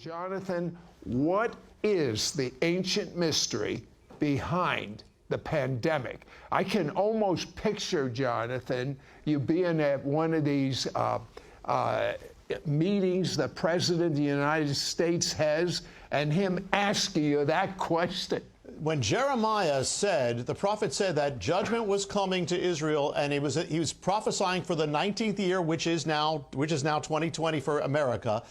Jonathan, what is the ancient mystery behind the pandemic? I can almost picture, Jonathan, you being at one of these meetings the President of the United States has, and him asking you that question. When Jeremiah said, the prophet said that judgment was coming to Israel, and he was prophesying for the 19th year, which is now 2020 for America.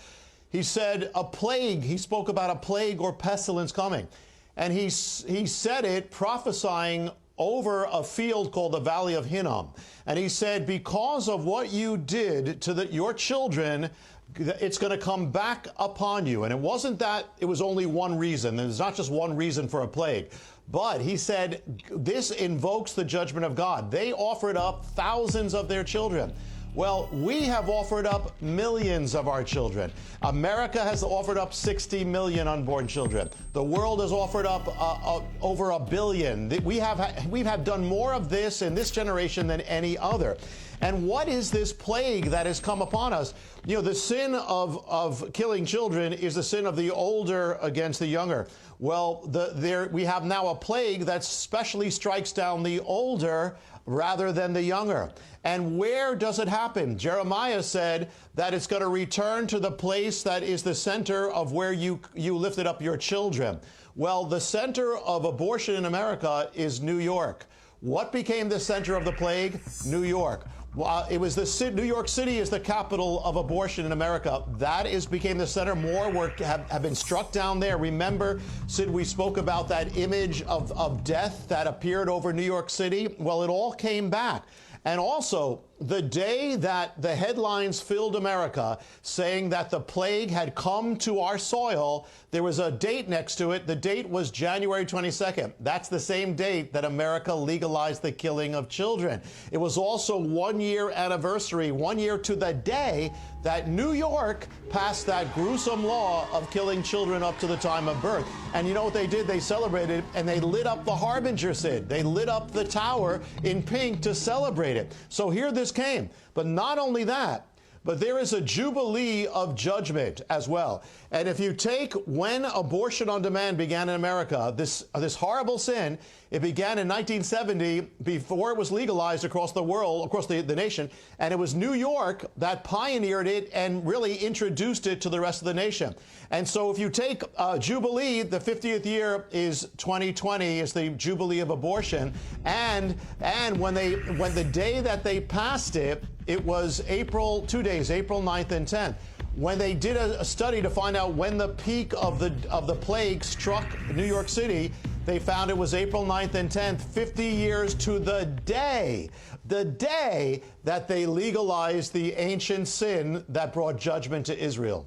He said a plague. He spoke about a plague or pestilence coming, and he said it prophesying over a field called the Valley of Hinnom. And he said, because of what you did to your children, it's going to come back upon you. And it wasn't that it was only one reason. There's not just one reason for a plague. But he said, this invokes the judgment of God. They offered up thousands of their children. Well, we have offered up millions of our children. America has offered up 60 million unborn children. The world has offered up over 1 billion. We have done more of this in this generation than any other. And what is this plague that has come upon us? You know, the sin of killing children is the sin of the older against the younger. Well, we have now a plague that specially strikes down the older rather than the younger. And where does it happen? Jeremiah said that it's going to return to the place that is the center of where you lifted up your children. Well, the center of abortion in America is New York. What became the center of the plague? New York. It was New York City is the capital of abortion in America. That became the center. More have been struck down there. Remember, Sid, we spoke about that image of death that appeared over New York City. Well, it all came back. And also, the day that the headlines filled America saying that the plague had come to our soil, there was a date next to it. The date was January 22nd. That's the same date that America legalized the killing of children. It was also 1 year anniversary, 1 year to the day that New York passed that gruesome law of killing children up to the time of birth. And you know what they did? They celebrated, and they lit up the Harbinger, Sid. They lit up the tower in pink to celebrate it. So here this came. But not only that, but there is a jubilee of judgment as well. And if you take when abortion on demand began in America, this horrible sin, it began in 1970 before it was legalized across the world, across the nation. And it was New York that pioneered it and really introduced it to the rest of the nation. And so if you take Jubilee, the 50th year is 2020, is the Jubilee of abortion. And when the day that they passed it, it was April 9th and 10th. When they did a study to find out when the peak of the plague struck New York City, they found it was April 9th and 10th, 50 years to the day that they legalized the ancient sin that brought judgment to Israel.